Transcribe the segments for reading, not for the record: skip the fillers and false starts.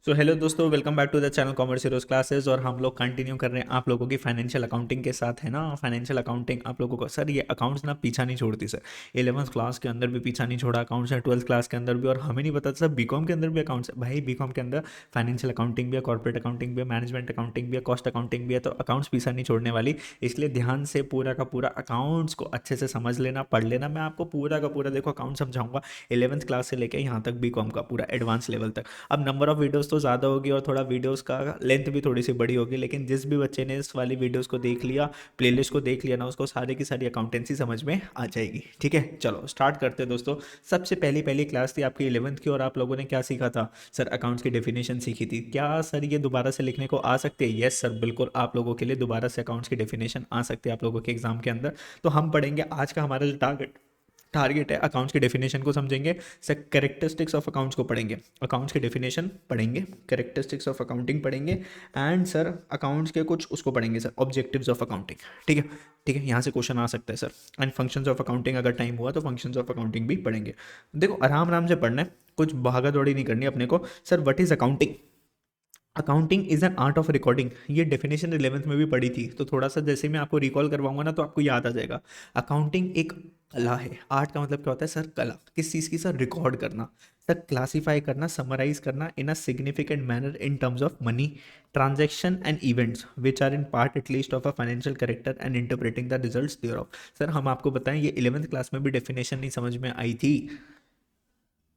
सो hello दोस्तों, welcome back to the channel commerce heroes classes. और हम लोग कंटिन्यू कर रहे हैं आप लोगों की फाइनेंशियल अकाउंटिंग के साथ, है ना। फाइनेंशियल अकाउंटिंग आप लोगों को सर, ये अकाउंट्स ना पीछा नहीं छोड़ती सर। 11th क्लास के अंदर भी पीछा नहीं छोड़ा अकाउंट्स है, 12th क्लास के अंदर भी। और हमें नहीं पता था सर बीकॉम के अंदर भी अकाउंट्स है। भाई बीकॉम के अंदर फाइनेंशियल अकाउंटिंग भी है, कॉर्पोरेट अकाउंटिंग भी है, मैनेजमेंट अकाउंटिंग भी है, कॉस्ट अकाउंटिंग भी है। तो अकाउंट्स पीछा नहीं छोड़ने वाली। इसलिए ध्यान से पूरा का पूरा अकाउंट्स को अच्छे से समझ लेना, पढ़ लेना। मैं आपको पूरा का पूरा देखो अकाउंट समझाऊंगा 11th क्लास से लेकर यहाँ तक बीकॉम का पूरा एडवांस लेवल तक। अब नंबर ऑफ वीडियोस तो ज़्यादा होगी और थोड़ा वीडियोस का लेंथ भी थोड़ी सी बड़ी होगी, लेकिन जिस भी बच्चे ने इस वाली वीडियोस को देख लिया, प्लेलिस्ट को देख लिया ना, उसको सारी की सारी अकाउंटेंसी समझ में आ जाएगी। ठीक है, चलो स्टार्ट करते हैं दोस्तों। सबसे पहली पहली क्लास थी आपकी 11th की, और आप लोगों ने क्या सीखा था सर? अकाउंट्स की डेफिनेशन सीखी थी। क्या सर ये दोबारा से लिखने को आ सकते हैं? यस सर, बिल्कुल आप लोगों के लिए दोबारा से अकाउंट्स की डेफिनेशन आ सकती है आप लोगों के एग्जाम के अंदर। तो हम पढ़ेंगे आज का हमारा जो टारगेट है, अकाउंट्स के डेफिनेशन को समझेंगे सर, कैरेक्टरिस्टिक्स ऑफ अकाउंट्स को पढ़ेंगे, अकाउंट्स के डेफिनेशन पढ़ेंगे, कैरेक्टरिस्टिक्स ऑफ अकाउंटिंग पढ़ेंगे, एंड सर अकाउंट्स के कुछ उसको पढ़ेंगे सर, ऑब्जेक्टिव्स ऑफ अकाउंटिंग। ठीक है, ठीक है, यहाँ से क्वेश्चन आ सकता है sir. And functions of accounting, अगर टाइम हुआ तो फंक्शंस ऑफ अकाउंटिंग भी पढ़ेंगे। देखो आराम आराम से पढ़ना है, कुछ भागा दौड़ी नहीं करनी अपने को। Sir what is accounting? Accounting is an art of recording. ये डेफिनेशन 11th में भी पढ़ी थी, तो थोड़ा सा जैसे मैं आपको रिकॉल करवाऊंगा ना तो आपको याद आ जाएगा। अकाउंटिंग एक कला है। आर्ट का मतलब क्या होता है सर? कला। किस चीज़ की सर? रिकॉर्ड करना सर, क्लासीफाई करना, समराइज करना in a significant manner in terms of money, transaction and events which are in part at least of a financial character and interpreting the results thereof. Sir हम आपको बताएं, ये 11th class में भी definition नहीं समझ में आई थी,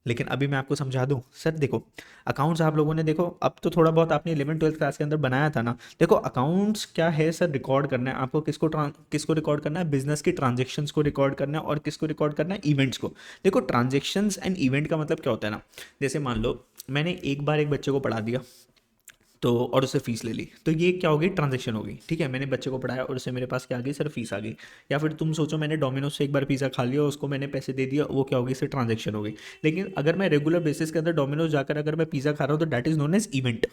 लेकिन अभी मैं आपको समझा दूं। सर देखो, अकाउंट्स आप लोगों ने देखो, अब तो थोड़ा बहुत आपने 11th 12th क्लास के अंदर बनाया था ना। देखो अकाउंट्स क्या है सर? रिकॉर्ड करना है आपको। किसको रिकॉर्ड करना है? बिजनेस की ट्रांजेक्शन्स को रिकॉर्ड करना है। और किसको रिकॉर्ड करना है? इवेंट्स को। देखो ट्रांजेक्शन्स एंड इवेंट का मतलब क्या होता है ना, जैसे मान लो मैंने एक बार एक बच्चे को पढ़ा दिया, तो और उससे फीस ले ली, तो ये क्या होगी? ट्रांजेक्शन होगी। ठीक है, मैंने बच्चे को पढ़ाया और उससे मेरे पास क्या आ गई सर? फीस आ गई। या फिर तुम सोचो मैंने डोमिनोज से एक बार पिज़्ज़ा खा लिया, उसको मैंने पैसे दे दिया, वो क्या होगी सर? ट्रांजेक्शन हो गई। लेकिन अगर मैं रेगुलर बेसिस के अंदर डोमिनोज जाकर अगर मैं पिज़्ज़ा खा रहा हूँ तो that is known as event.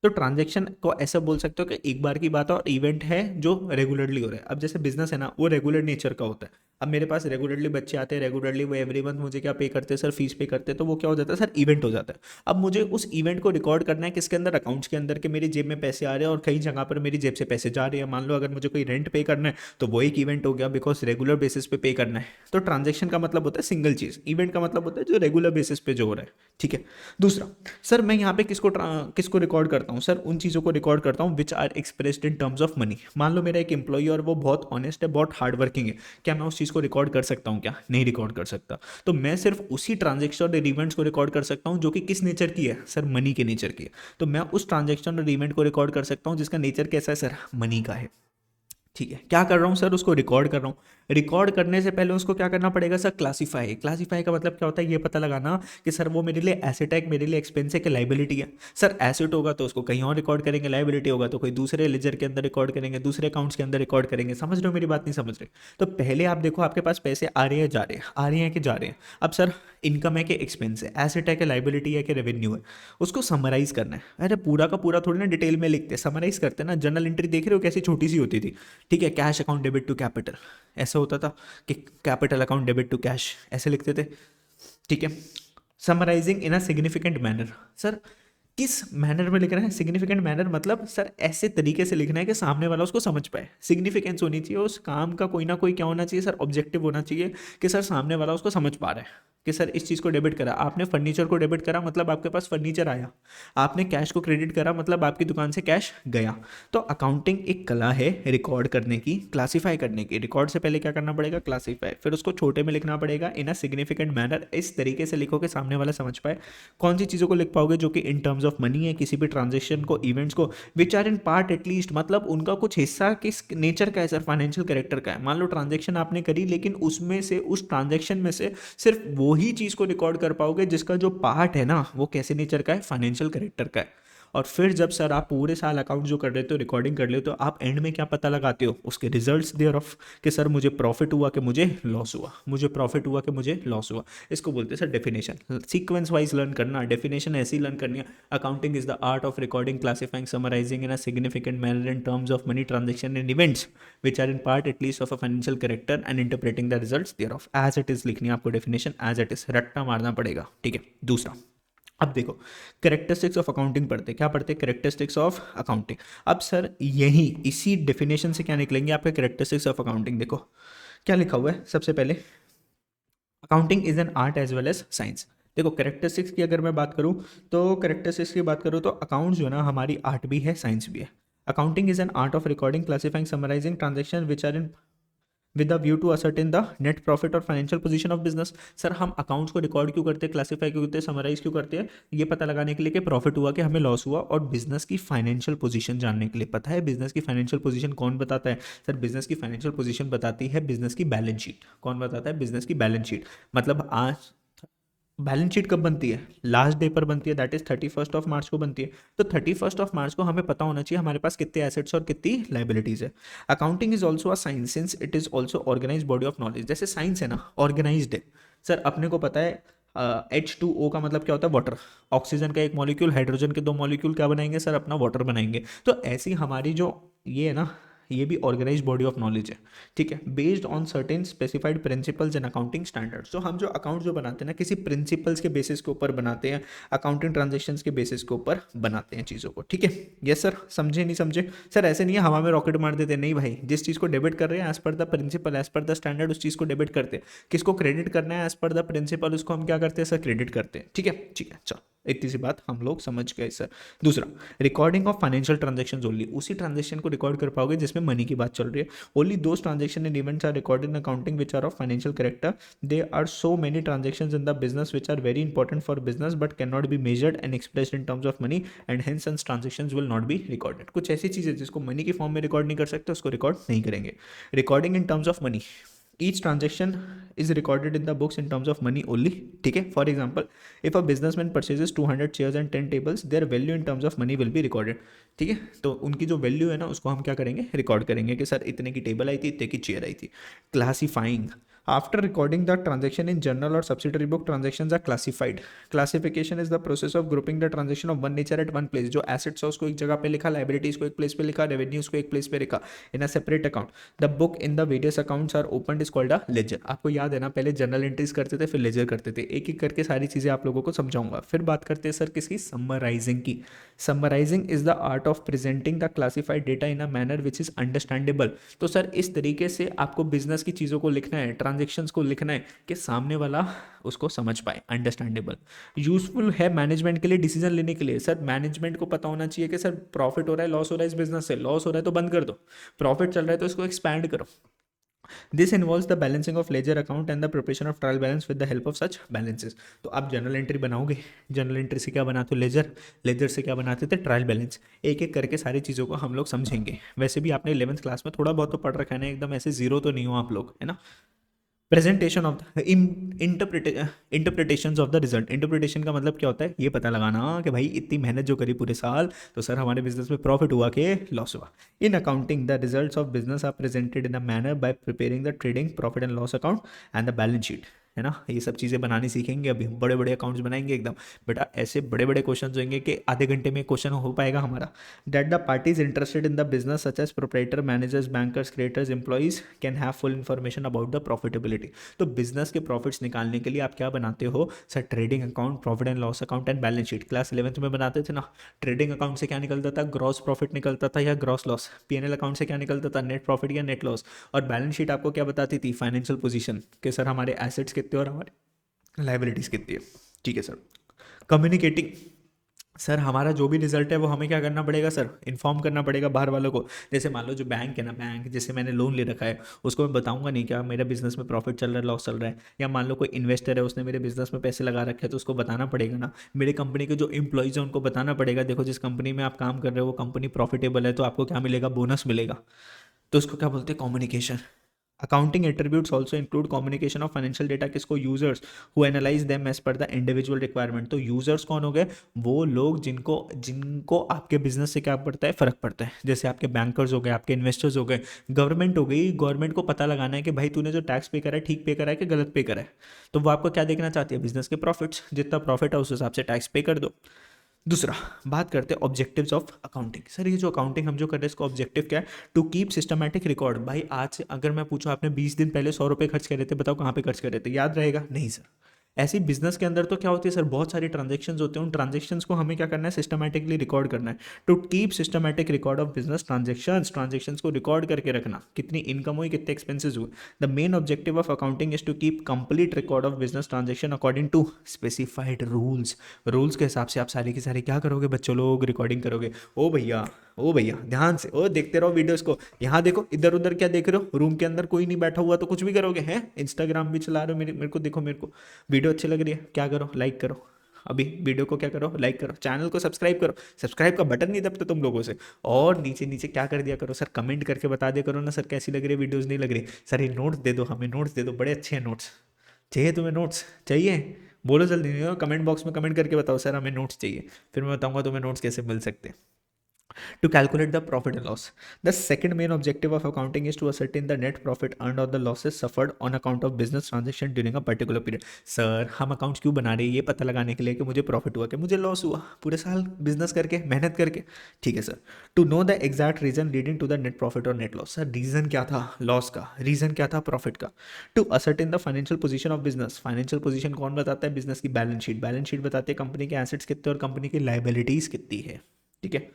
तो ट्रांजेक्शन को ऐसा बोल सकते हो कि एक बार की बात है, और इवेंट है जो रेगुलरली हो रहा है। अब जैसे बिजनेस है ना, वो रेगुलर नेचर का होता है। अब मेरे पास रेगुलरली बच्चे आते हैं, रेगुलरली वो एवरी मंथ मुझे क्या पे करते हैं सर? फीस पे करते हैं। तो वो क्या हो जाता है सर? इवेंट हो जाता है। अब मुझे उस इवेंट को रिकॉर्ड करना है किसके अंदर? अकाउंट्स के अंदर, कि मेरी जेब में पैसे आ रहे हैं और कई जगह पर मेरी जेब से पैसे जा रहे हैं। मान लो अगर मुझे कोई रेंट पे करना है तो वो एक इवेंट हो गया, बिकॉज रेगुलर बेसिस पे करना है। तो ट्रांजेक्शन का मतलब होता है सिंगल चीज, इवेंट का मतलब होता है जो रेगुलर बेसिस पे जो हो रहा है। ठीक है। दूसरा, सर मैं यहाँ पे किसको रिकॉर्ड करता हूँ सर? उन चीज़ों को रिकॉर्ड करता हूँ which are expressed in terms of money. मान लो मेरा एक एम्प्लॉई और वो बहुत ऑनेस्ट है, बहुत हार्ड वर्किंग है, क्या मैं उस चीज़ को रिकॉर्ड कर सकता हूँ? क्या नहीं रिकॉर्ड कर सकता। तो मैं सिर्फ उसी ट्रांजेक्शन और इवेंट्स को रिकॉर्ड कर सकता हूँ जो कि किस नेचर की है सर? मनी के नेचर की है। तो मैं उस ट्रांजेक्शन और इवेंट को रिकॉर्ड कर सकता हूँ जिसका नेचर कैसा है सर? मनी का है। ठीक है, क्या कर रहा हूँ सर? उसको रिकॉर्ड कर रहा हूँ। रिकॉर्ड करने से पहले उसको क्या करना पड़ेगा सर? क्लासीफाई। क्लासीफाई का मतलब क्या होता है? ये पता लगाना कि सर वो मेरे लिए एसेट है, मेरे लिए एक्सपेंस है, कि लाइबिलिटी है। सर एसेट होगा तो उसको कहीं और रिकॉर्ड करेंगे, लाइबिलिटी होगा तो कोई दूसरे लेजर के अंदर रिकॉर्ड करेंगे, दूसरे अकाउंट्स के अंदर रिकॉर्ड करेंगे। समझ रहे हो मेरी बात? नहीं समझ रहे? तो पहले आप देखो आपके पास पैसे आ रहे हैं जा रहे हैं, आ रहे हैं कि जा रहे हैं। अब सर इनकम है कि एक्सपेंस है, एसेट है कि लाइबिलिटी है कि रेवेन्यू है, उसको समराइज करना है। अरे पूरा का पूरा थोड़ी ना डिटेल में लिखते हैं, समराइज करते हैं ना। जर्नल एंट्री देख रहे हो कैसी छोटी सी होती थी? ठीक है, cash account debit to capital, ऐसा होता था कि capital account debit to cash, ऐसे लिखते थे। ठीक है, summarising in a significant manner. Sir किस मैनर में लिख रहे हैं? सिग्निफिकेंट मैनर मतलब सर ऐसे तरीके से लिखना है कि सामने वाला उसको समझ पाए। सिग्निफिकेंस होनी चाहिए उस काम का, कोई ना कोई क्या होना चाहिए सर? ऑब्जेक्टिव होना चाहिए कि सर सामने वाला उसको समझ पा रहा है कि सर इस चीज़ को डेबिट करा। आपने फर्नीचर को डेबिट करा मतलब आपके पास फर्नीचर आया। आपने कैश को क्रेडिट करा मतलब आपकी दुकान से कैश गया। तो अकाउंटिंग एक कला है रिकॉर्ड करने की, क्लासीफाई करने की। रिकॉर्ड से पहले क्या करना पड़ेगा? क्लासीफाई। फिर उसको छोटे में लिखना पड़ेगा इन अ सिग्निफिकेंट मैनर, इस तरीके से लिखो कि सामने वाला समझ पाए। कौन सी चीज़ों को लिख पाओगे? जो कि इन टर्म्स ऑफ मनी है, किसी भी ट्रांजेक्शन को, इवेंट्स को, which are in part at least, मतलब उनका कुछ हिस्सा किस नेचर का है सर? फाइनेंशियल कैरेक्टर का है। मान लो ट्रांजेक्शन आपने करी, लेकिन उसमें से, उस ट्रांजेक्शन में से सिर्फ वो ही चीज़ को रिकॉर्ड कर पाओगे जिसका जो पार्ट है ना वो कैसे नेचर का है? फाइनेंशियल कैरेक्टर का है। और फिर जब सर आप पूरे साल अकाउंट जो कर रहे हो, रिकॉर्डिंग कर लेते हो, तो आप एंड में क्या पता लगाते हो? उसके रिजल्ट्स देयर ऑफ, कि सर मुझे प्रॉफिट हुआ कि मुझे लॉस हुआ, मुझे प्रॉफिट हुआ कि मुझे लॉस हुआ। इसको बोलते हैं sir definition. Sequence wise learn करना, डेफिनेशन ऐसी लर्न करनी है। Accounting is the art of recording, classifying, summarising in a significant manner in terms of money, transaction and events which are in part at least of a financial character and interpreting the results thereof. As it is लिखनी है आपको definition, as it is, रट्टा मारना पड़ेगा। ठीक है। दूसरा, अब देखो, करेक्टरिस्टिक्स ऑफ अकाउंटिंग पढ़ते क्या पढ़ते, करेक्टरिस्टिक्स ऑफ अकाउंटिंग। अब सर यही इसी डेफिनेशन से क्या निकलेंगे आपके करेक्टरिस्टिक्स ऑफ अकाउंटिंग। देखो क्या लिखा हुआ है सबसे पहले, accounting is an art as well as science. देखो करेक्टरिस्टिक्स की अगर मैं बात करूँ, तो करेक्टरिस्टिक्स की बात करूँ तो अकाउंट जो है ना हमारी आर्ट भी है साइंस भी है। Accounting is an art of recording, classifying, summarising transaction which are in with the view to ascertain the net profit और financial position of business. Sir हम अकाउंट्स को रिकॉर्ड क्यों करते हैं, क्लासीफाई क्यों करते हैं, समराइज क्यों करते हैं, ये पता लगाने के लिए कि प्रॉफिट हुआ कि हमें लॉस हुआ, और बिजनेस की फाइनेंशियल पोजीशन जानने के लिए। पता है बिजनेस की फाइनेंशियल पोजीशन कौन बताता है, सर बिजनेस की फाइनेंशियल पोजीशन बताती है बिजनेस की बैलेंस शीट। कौन बताता है, बिजनेस की बैलेंस शीट। मतलब आज बैलेंस शीट कब बनती है, लास्ट डे पर बनती है, दैट इज 31 मार्च को बनती है। तो 31 मार्च को हमें पता होना चाहिए हमारे पास कितने एसेट्स और कितनी लाइबिलिटीज है। Accounting is also a science since it is also organise body of knowledge. जैसे साइंस है ना, ऑर्गेनाइज्ड है। सर अपने को पता है H2O का मतलब क्या होता है, वाटर। ऑक्सीजन का एक मॉलिक्यूल, हाइड्रोजन के दो मॉलिक्यूल क्या बनाएंगे सर, अपना वाटर बनाएंगे। तो ऐसी हमारी जो ये है ना, ये भी ऑर्गेनाइज बॉडी ऑफ नॉलेज है। ठीक है, based on certain specified principles and accounting standards. तो हम जो अकाउंट जो बनाते हैं ना, किसी प्रिंसिपल्स के बेसिस के ऊपर बनाते हैं, अकाउंटिंग ट्रांजेक्शंस के बेसिस के ऊपर बनाते हैं चीज़ों को। ठीक है, यस सर, समझे नहीं समझे। सर ऐसे नहीं है हवा में रॉकेट मार देते, नहीं भाई, जिस चीज़ को डेबिट कर रहे हैं as per the principle, as per the standard, उस चीज़ को डेबिट करते हैं। किसको क्रेडिट करना है एज पर द प्रिंसिपल, उसको हम क्या करते हैं सर, क्रेडिट करते हैं। ठीक है, ठीक है, चलो इतनी सी बात हम लोग समझ गए सर। दूसरा, recording of financial transactions only. उसी ट्रांजेक्शन को रिकॉर्ड कर पाओगे जिसमें मनी की बात चल रही है। Only those transaction and events are recorded in accounting which are of financial character. They are so many transactions in the business which are very important for business but can not be measured and expressed in terms of money and hence such transactions will not be recorded. कुछ ऐसी चीज़ें जिसको money की form में record नहीं कर सकते, उसको रिकॉर्ड नहीं करेंगे। Recording in terms of money, each transaction is recorded in the books in terms of money only. ठीक है, for example if a businessman purchases 200 chairs and 10 tables, their value in terms of money will be recorded. ठीक है, तो उनकी जो value है ना उसको हम क्या करेंगे, रिकॉर्ड करेंगे कि सर इतने की टेबल आई थी, इतने की चेयर आई थी। Classifying, after recording the transaction in journal or subsidiary book, transactions are classified. Classification is the process of grouping the transaction of one nature at one place. जो assets है उसको एक जगह पे लिखा, लाइबिलिटीज को एक प्लेस पे लिखा, रेवेन्यूज को एक प्लेस पे लिखा in a separate account. The book in the various accounts are open is called a ledger. आपको याद है ना, पहले जर्नल एंट्रीज करते थे फिर लेजर करते थे। एक एक करके सारी चीज़ें आप लोगों को समझाऊंगा। फिर बात करते हैं सर किसकी, समराइजिंग की। Summarising is the art of presenting the classified data in a manner which is understandable. तो सर इस तरीके से आपको बिजनेस की चीज़ों को लिखना है, ट्रांजेक्शन्स को लिखना है कि सामने वाला उसको समझ पाए, अंडरस्टैंडेबल। यूजफुल है मैनेजमेंट के लिए, डिसीजन लेने के लिए। सर मैनेजमेंट को पता होना चाहिए कि सर प्रॉफिट हो रहा है, लॉस हो रहा है, इस बिजनेस से लॉस हो रहा है तो बंद कर दो, प्रॉफिट चल रहा है तो इसको एक्सपैंड करो। This involves the balancing of ledger account and the preparation of trial balance with the help of such balances. तो आप जनरल एंट्री बनाओगे, जनरल एंट्री से क्या बनाते हो, लेजर, लेजर से क्या बनाते थे, ट्रायल बैलेंस। एक एक करके सारी चीज़ों को हम लोग समझेंगे। वैसे भी आपने 11th क्लास में थोड़ा बहुत तो पढ़ रखा है ना, एकदम ऐसे जीरो तो नहीं हो आप लोग, है ना। Presentation of the interpretation of the result. Interpretation का मतलब क्या होता है, ये पता लगाना कि भाई इतनी मेहनत जो करी पूरे साल, तो सर हमारे बिजनेस में प्रॉफिट हुआ कि लॉस हुआ। In accounting the results of business are presented in a manner by preparing the trading profit and loss account and the balance sheet, है ना। ये सब चीज़ें बनानी सीखेंगे अभी, बड़े बड़े अकाउंट्स बनाएंगे एकदम। बेटा ऐसे बड़े बड़े क्वेश्चन होंगे कि आधे घंटे में क्वेश्चन हो पाएगा हमारा। That the parties interested in the business such as proprietor, managers, bankers, creators, employees can have full information about the profitability. तो बिजनेस के प्रॉफिट्स निकालने के लिए आप क्या बनाते हो sir, trading account, profit and loss account and balance sheet. Class 11th में बनाते थे ना। ट्रेडिंग अकाउंट से क्या निकलता था, ग्रॉस प्रॉफिट निकलता था या ग्रॉस लॉस। पीएनएल अकाउंट से क्या निकलता था, नेट प्रॉफिट या नेट लॉस। और बैलेंस शीट आपको क्या बताती थी, फाइनेंशियल पोजीशन, कि सर हमारे एसेट्स कितने और हमारे लाइबिलिटीज कितनी है। ठीक है सर। कम्युनिकेटिंग, सर हमारा जो भी रिजल्ट है वो हमें क्या करना पड़ेगा सर, इन्फॉर्म करना पड़ेगा बाहर वालों को। जैसे मान लो जो बैंक है ना, बैंक जिससे मैंने लोन ले रखा है, उसको मैं बताऊंगा नहीं क्या मेरा बिजनेस में प्रॉफिट चल रहा है, लॉस चल रहा है। या मान लो कोई इन्वेस्टर है, उसने मेरे बिजनेस में पैसे लगा रखे हैं, तो उसको बताना पड़ेगा ना। मेरे कंपनी के जो एम्प्लॉइज हैं उनको बताना पड़ेगा, देखो जिस कंपनी में आप काम कर रहे हो वो कंपनी प्रॉफिटेबल है तो आपको क्या मिलेगा, बोनस मिलेगा। तो उसको क्या बोलते हैं, communication. Accounting attributes also include communication of financial data किसको, users who analyse them as per the individual requirement. तो यूजर्स कौन हो गए, वो लोग जिनको जिनको आपके बिजनेस से क्या पड़ता है, फर्क पड़ता है। जैसे आपके बैंकर्स हो गए, आपके इन्वेस्टर्स हो गए, गवर्नमेंट हो गई। गवर्नमेंट को पता लगाना है कि भाई तूने जो टैक्स पे करा है ठीक पे करा है कि गलत पे करा है। तो वो आपको क्या देखना चाहती है, बिजनेस के प्रॉफिट्स, जितना प्रॉफिट है उस हिसाब से टैक्स पे कर दो। दूसरा, बात करते हैं ऑब्जेक्टिव्स ऑफ अकाउंटिंग। सर ये जो अकाउंटिंग हम जो कर रहे हैं इसका ऑब्जेक्टिव क्या है, टू कीप सिस्टमैटिक रिकॉर्ड। भाई आज से अगर मैं पूछूं आपने 20 दिन पहले 100 रुपये खर्च करे थे, बताओ कहाँ पे खर्च करे थे, याद रहेगा नहीं सर। ऐसी बिजनेस के अंदर तो क्या होती है सर, बहुत सारे ट्रांजेक्शन्स होते हैं, उन ट्रांजेक्शन्स को हमें क्या करना है, सिस्टमैटिकली रिकॉर्ड करना है। To keep systematic record of business transactions को रिकॉर्ड करके रखना, कितनी इनकम हुई, कितने एक्सपेंसेस हुए। The main objective of accounting is to keep complete record of business transaction according to specified rules के हिसाब से आप सारी की सारी क्या करोगे बच्चों लोग, रिकॉर्डिंग करोगे। ओ भैया ध्यान से, ओ देखते रहो वीडियोस को, यहाँ देखो, इधर उधर क्या देख रहे हो, रूम के अंदर कोई नहीं बैठा हुआ तो कुछ भी करोगे हैं, इंस्टाग्राम भी चला रहे हो, मेरे को देखो, मेरे को वीडियो अच्छी लग रही है, क्या करो, लाइक करो, अभी वीडियो को क्या करो, लाइक करो, चैनल को सब्सक्राइब करो, सब्सक्राइब का बटन नहीं दबता तुम लोगों से। और नीचे नीचे क्या कर दिया करो सर, कमेंट करके बता दिया करो ना सर, कैसी लग रही है वीडियोस, नहीं लग रही सर, ये नोट्स दे दो हमें, नोट्स दे दो, बड़े अच्छे हैं नोट्स, चाहिए तुम्हें नोट्स, चाहिए, बोलो जल्दी, नहीं हो कमेंट बॉक्स में कमेंट करके बताओ सर हमें नोट्स चाहिए, फिर मैं बताऊंगा तुम्हें नोट्स कैसे मिल सकते हैं। To calculate the profit and loss. The second main objective of accounting is to ascertain the net profit earned or the losses suffered on account of business transaction during a particular period. Sir हम accounts क्यों बना रहे हैं, ये पता लगाने के लिए कि मुझे प्रॉफिट हुआ कि मुझे लॉस हुआ पूरे साल बिजनेस करके, मेहनत करके, ठीक है sir. To know the exact reason leading to the net profit और नेट लॉस, सर रीजन क्या था लॉस का, रीजन क्या था प्रॉफिट का। To ascertain the financial position of business, financial position कौन बताता है, बिजनेस की बैलेंस शीट, बैलेंस शीट बताती है कंपनी के एसेट्स कितने और कंपनी की लाइबिलिटीज कितनी है, ठीक है।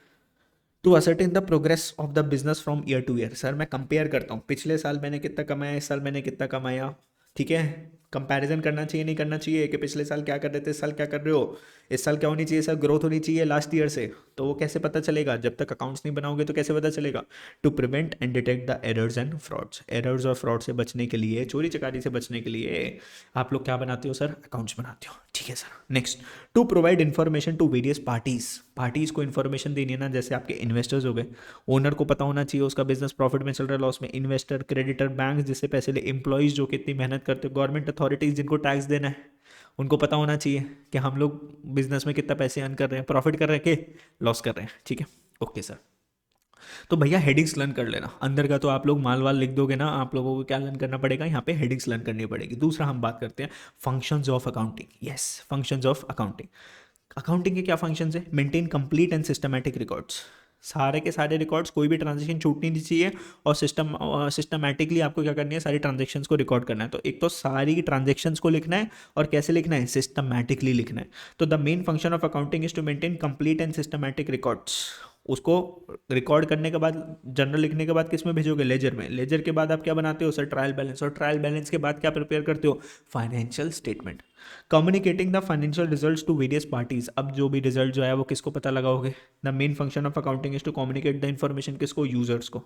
To ascertain the progress of the business from year to year, sir मैं कंपेयर करता हूँ, पिछले साल मैंने कितना कमाया, इस साल मैंने कितना कमाया, ठीक है। कंपैरिजन करना चाहिए नहीं करना चाहिए, कि पिछले साल क्या कर रहे थे, इस साल क्या कर रहे हो, इस साल क्या होनी चाहिए सर, ग्रोथ होनी चाहिए लास्ट ईयर से, तो वो कैसे पता चलेगा, जब तक अकाउंट्स नहीं बनाओगे तो कैसे पता चलेगा। To prevent and detect the errors and frauds, errors और फ्रॉड से बचने के लिए, चोरी चकारी से बचने के लिए आप लोग क्या बनाते हो सर, अकाउंट्स बनाते हो, ठीक है sir. Next, to provide information to various parties को इन्फॉर्मेशन देनी है ना, जैसे आपके इन्वेस्टर्स हो गए, ओनर को पता होना चाहिए उसका बिजनेस प्रॉफिट में चल रहा है लॉस में, इन्वेस्टर, क्रेडिटर, बैंक जिससे पैसे ले, एम्प्लॉइज जो कितनी मेहनत करते हो, गवर्नमेंट अथॉरिटीज जिनको टैक्स देना है, उनको पता होना चाहिए कि हम लोग बिजनेस में कितना पैसे अर्न कर रहे हैं, प्रॉफिट कर रहे हैं कि लॉस कर रहे हैं, ठीक है। ओके सर, तो भैया हेडिंग्स लर्न कर लेना, अंदर का तो आप लोग माल वाल लिख दोगे ना, आप लोगों को क्या लर्न करना पड़ेगा, यहाँ पे हेडिंग्स लर्न करनी पड़ेगी। दूसरा हम बात करते हैं functions of accounting, yes functions of accounting. Accounting के क्या फंक्शंस है, maintain complete and systematic records, सारे के सारे रिकॉर्ड्स, कोई भी ट्रांजेक्शन छूटनी नहीं चाहिए, और सिस्टमैटिकली आपको क्या करनी है, सारी ट्रांजेक्शन्स को रिकॉर्ड करना है। तो एक तो सारी ट्रांजेक्शन्स को लिखना है, और कैसे लिखना है, सिस्टमैटिकली लिखना है। तो the main function of accounting is to maintain complete and systematic records. उसको रिकॉर्ड करने के बाद, जर्नल लिखने के बाद किस में भेजोगे, लेजर में, लेजर के बाद आप क्या बनाते हो सर, ट्रायल बैलेंस, और ट्रायल बैलेंस के बाद क्या प्रिपेयर करते हो, financial statement. Communicating the financial results to various parties, अब जो भी रिजल्ट जो है वो किसको पता लगाओगे, the main function of accounting is to communicate the information किसको, यूजर्स को,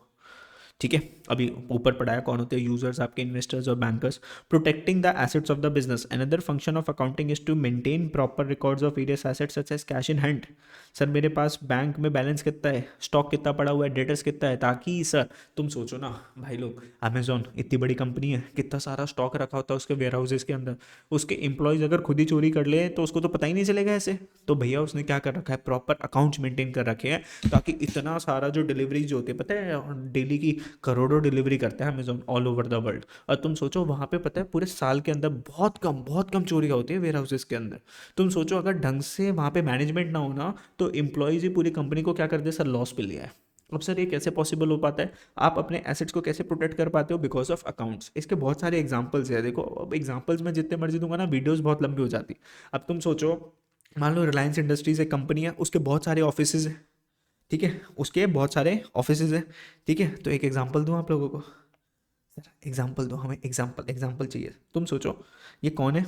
ठीक है। अभी ऊपर पढ़ाया कौन होते हैं यूजर्स, आपके इन्वेस्टर्स और bankers. Protecting the assets of the business, another function of accounting is to maintain proper records of various assets such as cash in hand, sir मेरे पास बैंक में बैलेंस कितना है, स्टॉक कितना पड़ा हुआ है, डेटर्स कितना है, ताकि सर तुम सोचो ना भाई लोग, अमेजोन इतनी बड़ी कंपनी है, कितना सारा स्टॉक रखा होता है उसके वेयर हाउसेज के अंदर, उसके एम्प्लॉयज अगर खुद ही चोरी कर ले तो उसको तो पता ही नहीं चलेगा ऐसे। तो भैया उसने क्या कर रखा है, प्रॉपर अकाउंट्स मेंटेन कर रखे हैं, ताकि इतना सारा जो डिलीवरीज जो होती है, पता है डेली की करोड़ों डिलीवरी करता है Amazon all over the world, और तुम सोचो वहाँ पे पता है पूरे साल के अंदर बहुत कम चोरियाँ होती है वेयर हाउसेज के अंदर। तुम सोचो अगर ढंग से वहाँ पे मैनेजमेंट ना होना तो एम्प्लॉयज़ ही पूरी कंपनी को क्या कर दे सर, लॉस पे लिया है। अब सर ये कैसे पॉसिबल हो पाता है, आप अपने एसेट्स को कैसे प्रोटेक्ट कर पाते हो, बिकॉज ऑफ अकाउंट्स। इसके बहुत सारे एग्जांपल्स है, देखो अब एग्जांपल्स में जितने मर्जी दूंगा ना वीडियोस बहुत लंबी हो जाती। अब तुम सोचो, मान लो रिलायंस इंडस्ट्रीज एक कंपनी है, उसके बहुत सारे ऑफिसेज हैं, ठीक है, उसके बहुत सारे ऑफिसेज हैं, ठीक है। तो एक एग्जांपल दूँ आप लोगों को, सर एग्जांपल दो हमें, एग्जांपल चाहिए। तुम सोचो ये कौन है,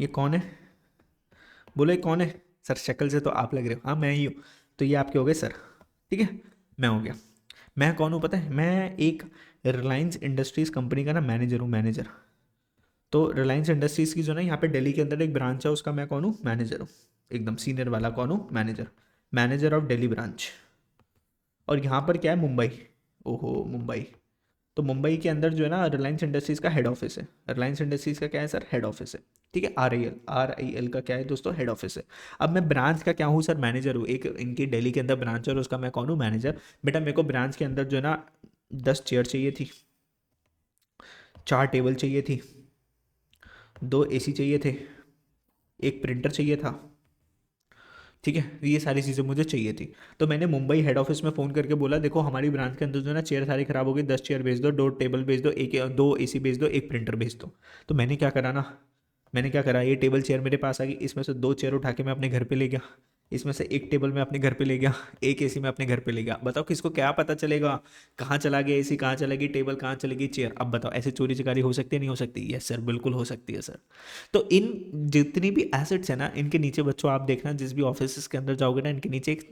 ये कौन है, बोलो ये कौन है सर, शक्ल से तो आप लग रहे हो, हाँ मैं ही हूँ, तो ये आपके हो गए सर, ठीक है, मैं हो गया। मैं कौन हूँ पता है, मैं एक रिलायंस इंडस्ट्रीज़ कंपनी का ना मैनेजर हूँ, मैनेजर। तो रिलायंस इंडस्ट्रीज़ की जो ना यहाँ पे दिल्ली के अंदर एक ब्रांच है, उसका मैं कौन हूँ, मैनेजर हूँ, एकदम सीनियर वाला कौन हूँ, manager, manager of Delhi branch. और यहाँ पर क्या है, मुंबई, ओहो मुंबई। तो मुंबई के अंदर जो है ना रिलायंस इंडस्ट्रीज़ का हेड ऑफिस है, रिलायंस इंडस्ट्रीज़ का क्या है सर, हेड ऑफिस है, ठीक है। आर आई एल का क्या है दोस्तों, हेड ऑफिस है। अब मैं ब्रांच का क्या हूँ सर, मैनेजर हूँ, एक इनकी दिल्ली के अंदर ब्रांच है और उसका मैं कौन हूँ, मैनेजर। बेटा मेरे को ब्रांच के अंदर जो है ना 10 चेयर चाहिए थी, 4 टेबल चाहिए थी, 2 AC चाहिए थे, एक प्रिंटर चाहिए था, ठीक है, ये सारी चीज़ें मुझे चाहिए थी। तो मैंने मुंबई हेड ऑफिस में फ़ोन करके बोला, देखो हमारी ब्रांच के अंदर जो है ना चेयर सारी ख़राब हो गई, 10 चेयर भेज दो, 2 टेबल भेज दो, एक 2 एसी भेज दो, एक प्रिंटर भेज दो। तो मैंने क्या करा, ये टेबल चेयर मेरे पास आ गई, इसमें से 2 चेयर उठा के मैं अपने घर पे ले गया, इसमें से एक टेबल मैं अपने घर पे ले गया, एक एसी मैं अपने घर पे ले गया। बताओ किसको क्या पता चलेगा कहाँ चला गया एसी, कहाँ चलेगी टेबल, कहाँ चलेगी चेयर? अब बताओ ऐसे चोरी चकारी हो सकती है नहीं हो सकती? यस सर, बिल्कुल हो सकती है सर। तो इन जितनी भी एसेट्स है ना, इनके नीचे बच्चों आप देखना, जिस भी ऑफिस के अंदर जाओगे ना, इनके नीचे एक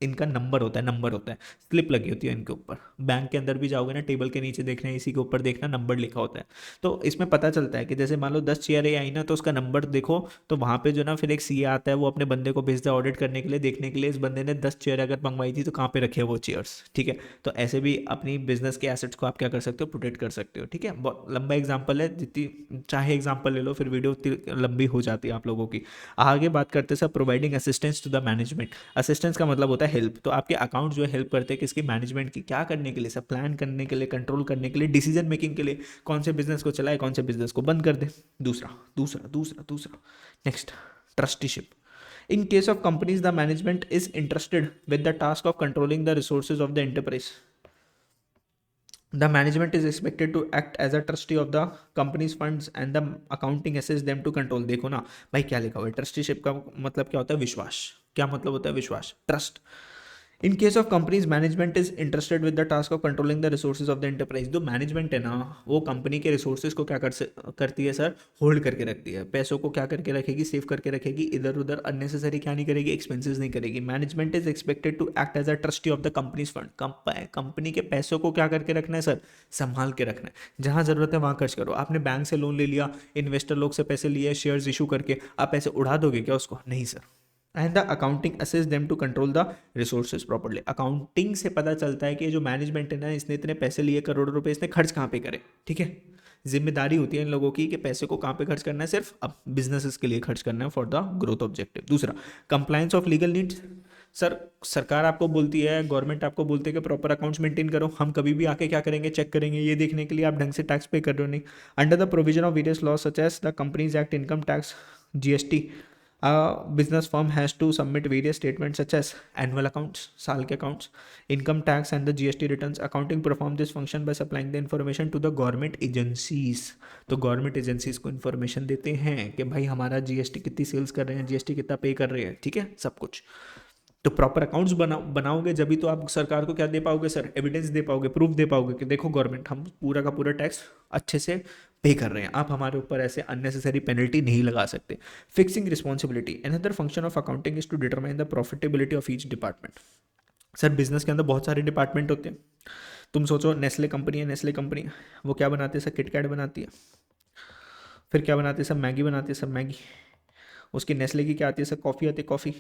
इनका नंबर होता है, स्लिप लगी होती है इनके ऊपर। बैंक के अंदर भी जाओगे ना, टेबल के नीचे देखना, इसी के ऊपर देखना, नंबर लिखा होता है। तो इसमें पता चलता है कि जैसे मान लो 10 चेयरें आई ना, तो उसका नंबर देखो, तो वहाँ पे जो ना फिर एक सीए आता है, वो अपने बंदे को भेजता है ऑडिट करने के लिए, देखने के लिए इस बंदे ने 10 चेयर अगर मंगवाई थी तो कहाँ पे रखे हैं वो चेयर्स। ठीक है, तो ऐसे भी अपनी बिजनेस के एसेट्स को आप क्या कर सकते हो, प्रोटेक्ट कर सकते हो। ठीक है, बहुत लंबा एग्जाम्पल है, जितनी चाहे एग्जाम्पल ले लो, फिर वीडियो उतनी लंबी हो जाती है आप लोगों की। आगे बात करते हैं sir, providing assistance to the management. Assistance का मतलब होता है हेल्प। तो आपके अकाउंट जो है हेल्प करते हैं किसकी, मैनेजमेंट की। क्या करने के लिए सब, प्लान करने के लिए, कंट्रोल करने के लिए, डिसीजन मेकिंग के लिए, कौन से बिजनेस को चलाए, कौन से बिजनेस को बंद कर दे। दूसरा दूसरा दूसरा दूसरा next, trusteeship. In case of companies, the management is entrusted with the task of controlling the resources of the enterprise. The management is expected to act as a trustee of the company's funds and the accounting assists them to control। देखो ना भाई क्या लिखा हुआ है, trusteeship का मतलब क्या होता है, विश्वास। क्या मतलब होता है विश्वास, trust. In case of companies, management is interested with the task of controlling the resources of the enterprise. जो मैनेजमेंट है ना, वो कंपनी के रिसोर्सेज को क्या करती है सर, होल्ड करके रखती है। पैसों को क्या करके रखेगी, सेव करके रखेगी, इधर उधर अननेसेसरी क्या नहीं करेगी, एक्सपेंसेस नहीं करेगी। Management is expected to act as a trustee of the company's fund. Company के पैसों को क्या करके रखना है सर, संभाल के रखना है। जहां जरूरत है वहां खर्च करो। आपने बैंक से लोन ले लिया, इन्वेस्टर लोग से पैसे लिए, शेयर्स इशू करके, आप पैसे उड़ा दोगे क्या उसको? नहीं sir. And the accounting assist them to control the resources properly. Accounting से पता चलता है कि जो मैनेजमेंट है ना, इसने इतने पैसे लिए, करोड़ों रुपए, इसने खर्च कहाँ पे करे। ठीक है, जिम्मेदारी होती है इन लोगों की कि पैसे को कहाँ पे खर्च करना है, सिर्फ अब बिजनेसेस के लिए खर्च करना है फॉर द ग्रोथ ऑब्जेक्टिव। दूसरा, compliance of legal needs. Sir सरकार आपको बोलती है, गवर्नमेंट आपको बोलती है कि प्रॉपर अकाउंट्स मेंटेन करो। हम कभी भी आके क्या करेंगे, चेक करेंगे, ये देखने के लिए आप ढंग से टैक्स पे कर रहे हो नहीं। Under the provision of various laws such as the companies act, income tax, GST, a business firm has to submit various statements such as annual accounts, साल के accounts, income tax and the GST returns. Accounting perform this function by supplying the information to the government agencies. तो government agencies को information देते हैं कि भाई हमारा GST कितनी सेल्स कर रहे हैं, जीएसटी कितना पे कर रहे हैं। ठीक है, सब कुछ। तो प्रॉपर अकाउंट्स बनाओगे जब भी तो आप सरकार को क्या दे पाओगे सर, एविडेंस दे पाओगे, प्रूफ दे पाओगे कि देखो गवर्नमेंट, हम पूरा का पूरा टैक्स अच्छे से पे कर रहे हैं, आप हमारे ऊपर ऐसे अननेसेसरी पेनल्टी नहीं लगा सकते। Fixing responsibility. Another function of accounting is to determine the profitability of each department. Sir business के अंदर बहुत सारे डिपार्टमेंट होते हैं। तुम सोचो नेस्ले कंपनी है, नेस्ले कंपनी वो क्या बनाती है सर, किटकैट बनाती है। फिर क्या बनाती है सर, मैगी बनाती है सर, मैगी। उसकी नेस्ले की क्या आती है सर, कॉफ़ी आती है, कॉफ़ी।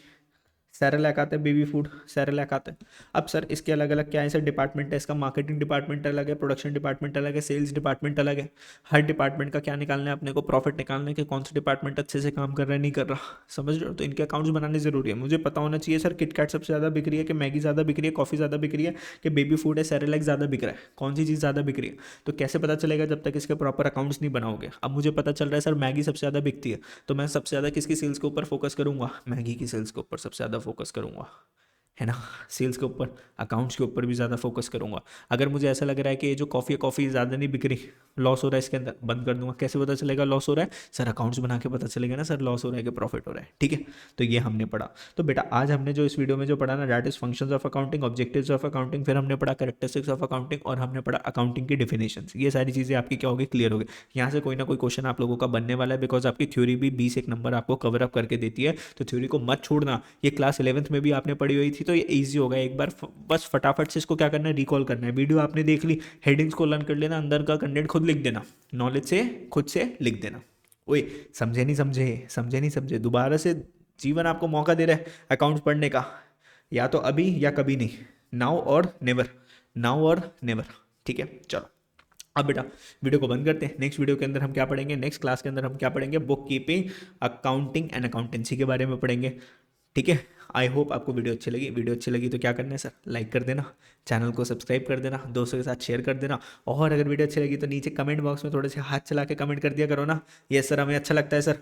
सेरेलैक आता है, बेबी फूड, सेरेलैक आता है। अब सर इसके अलग अलग क्या है सर, डिपार्टमेंट है। इसका मार्केटिंग डिपार्टमेंट अलग है, प्रोडक्शन डिपार्टमेंट अलग है, सेल्स डिपार्टमेंट अलग है। हर डिपार्टमेंट का क्या निकालना है अपने को, प्रॉफिट निकालना है कि कौन सा डिपार्टमेंट अच्छे से काम कर रहा है, नहीं कर रहा। समझ रहे हो? तो इनके अकाउंट्स बनाने जरूरी है। मुझे पता होना चाहिए सर किटकैट सबसे ज़्यादा बिक रही है, कि मैगी ज़्यादा बिक रही है, कॉफ़ी ज़्यादा बिक रही है, कि बेबी फूड है, सेरेलैक ज़्यादा बिक रहा है, कौन सी चीज़ ज़्यादा बिक रही है। तो कैसे पता चलेगा जब तक इसके प्रॉपर अकाउंट्स नहीं बनाओगे। अब मुझे पता चल रहा है सर मैगी सबसे ज़्यादा बिकती है, तो मैं सबसे ज़्यादा किसकी सेल्स के ऊपर फोकस करूंगा, मैगी की सेल्स के ऊपर सबसे ज़्यादा फोकस करूंगा, है ना। सेल्स के ऊपर, अकाउंट्स के ऊपर भी ज़्यादा फोकस करूंगा। अगर मुझे ऐसा लग रहा है कि ये जो कॉफ़ी ज़्यादा नहीं बिक रही, लॉस हो रहा है इसके अंदर, बंद कर दूंगा। कैसे पता चलेगा लॉस हो रहा है सर, अकाउंट्स बना के पता चलेगा ना सर, लॉस हो रहा है कि प्रॉफिट हो रहा है। ठीक है, तो ये हमने पढ़ा। तो बेटा आज हमने जो इस वीडियो में जो पढ़ा ना, that is functions of accounting, objectives of accounting, फिर हमने पढ़ा कैरेक्टरिस्टिक्स ऑफ अकाउंटिंग, और हमने पढ़ा अकाउंटिंग की डेफिनेशंस। ये सारी चीज़ें आपकी क्या होगी, क्लियर होगी। यहाँ से कोई ना कोई क्वेश्चन आप लोगों का बनने वाला है, बिकॉज आपकी थ्योरी भी 20 एक नंबर आपको कवर अप करके देती है। तो थ्योरी को मत छोड़ना। ये क्लास 11th में भी आपने पढ़ी हुई थी, तो ये ईजी होगा। एक बार बस फटाफट से इसको क्या करना है, रिकॉल करना है। वीडियो आपने देख ली, हेडिंग्स को लर्न कर लेना, अंदर का कंटेंट खुद लिख देना, नॉलेज से खुद से लिख देना। ओए समझे नहीं समझे, समझे नहीं समझे, दोबारा से जीवन आपको मौका दे रहा है अकाउंट्स पढ़ने का, या तो अभी या कभी नहीं, नाउ और नेवर, नाउ और नेवर। ठीक है, चलो अब बेटा वीडियो को बंद करते हैं। नेक्स्ट वीडियो के अंदर हम क्या पढ़ेंगे, नेक्स्ट क्लास के अंदर हम क्या पढ़ेंगे, book keeping, accounting and accountancy के बारे में पढ़ेंगे। ठीक है, आई होप आपको वीडियो अच्छी लगी। वीडियो अच्छी लगी तो क्या करना है सर, लाइक कर देना, चैनल को सब्सक्राइब कर देना, दोस्तों के साथ शेयर कर देना, और अगर वीडियो अच्छी लगी तो नीचे कमेंट बॉक्स में थोड़े से हाथ चला के कमेंट कर दिया करो ना, यस सर हमें अच्छा लगता है sir,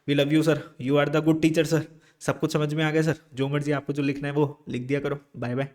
we love you sir, you are the good teacher sir. सब कुछ समझ में आ गया सर? जो मर्जी आपको जो लिखना है वो लिख दिया करो। Bye bye.